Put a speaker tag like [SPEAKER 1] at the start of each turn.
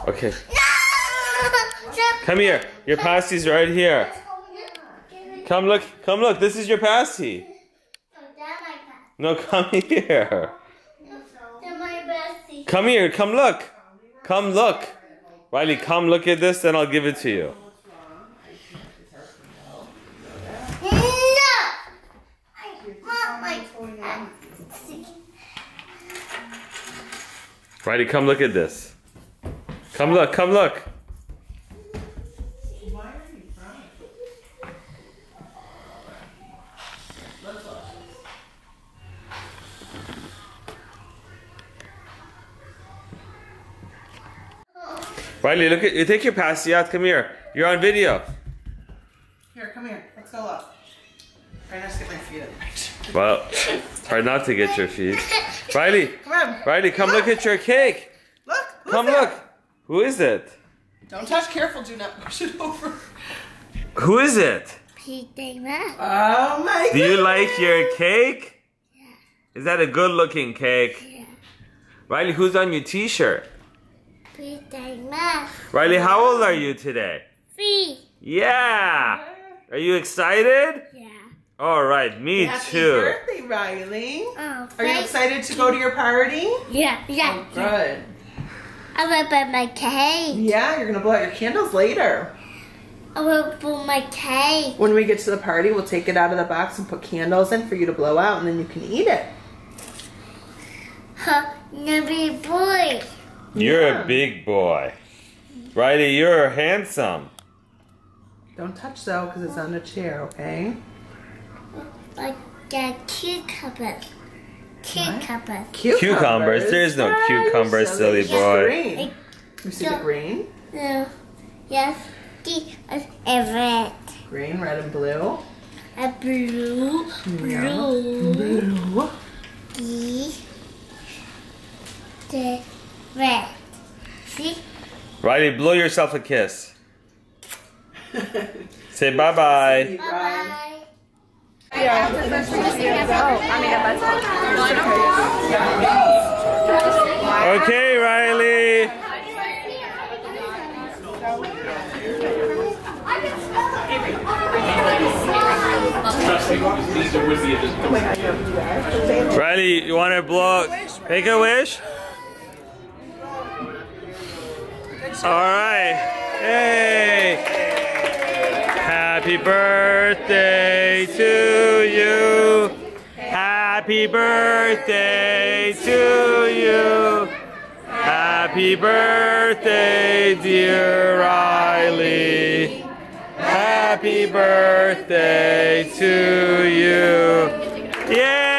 [SPEAKER 1] Okay. Come here. Your pasty's right here. Come look. Come look. This is your pasty. No, come here. Come here. Come look. Come look. Riley, come look at this, then I'll give it to you. Riley, come look at this. Come look. Come look. Riley, look at you. Take your pasty out. Come here. You're on video.
[SPEAKER 2] Here, come here. Let's go up. Try not to get my feet up.
[SPEAKER 1] Well, it's hard not to get your feet. Riley,
[SPEAKER 2] come on.
[SPEAKER 1] Riley, come look at your cake.
[SPEAKER 2] Look.
[SPEAKER 1] Come look. Who is it?
[SPEAKER 2] Don't touch. Careful. Do not push it over.
[SPEAKER 1] Who is it?
[SPEAKER 2] Oh my God.
[SPEAKER 1] Do you like your cake?
[SPEAKER 3] Yeah.
[SPEAKER 1] Is that a good-looking cake?
[SPEAKER 3] Yeah.
[SPEAKER 1] Riley, who's on your t-shirt?
[SPEAKER 3] P-Dayma.
[SPEAKER 1] Riley, how old are you today?
[SPEAKER 3] 3.
[SPEAKER 1] Yeah. Are you excited?
[SPEAKER 3] Yeah.
[SPEAKER 1] All right, me
[SPEAKER 2] Happy
[SPEAKER 1] too.
[SPEAKER 2] birthday, Riley.
[SPEAKER 3] Oh,
[SPEAKER 2] Are you excited to go to your party?
[SPEAKER 3] Yeah, yeah.
[SPEAKER 2] Oh, good.
[SPEAKER 3] I will buy my cake.
[SPEAKER 2] Yeah, you're gonna blow out your candles later.
[SPEAKER 3] I will blow my cake.
[SPEAKER 2] When we get to the party, we'll take it out of the box and put candles in for you to blow out, and then you can eat it.
[SPEAKER 3] Huh, nobody boy.
[SPEAKER 1] You're a big boy. Riley, you're handsome.
[SPEAKER 2] Don't touch though, because it's on a chair, okay?
[SPEAKER 3] Like a cucumber. Cucumber.
[SPEAKER 1] Cucumbers? There's no cucumbers, silly boy.
[SPEAKER 2] Green. You see the green?
[SPEAKER 3] No. Yes. A red.
[SPEAKER 2] Green, red, and blue.
[SPEAKER 3] A blue.
[SPEAKER 2] Yeah.
[SPEAKER 3] Blue. The red. See?
[SPEAKER 1] Riley, blow yourself a kiss. Say bye-bye.
[SPEAKER 3] Bye-bye.
[SPEAKER 1] Okay, Riley. Riley, you want to blow? Make a wish? All right. Hey. Happy birthday to you. Happy birthday to you. Happy birthday, dear Riley. Happy birthday to you. Yeah.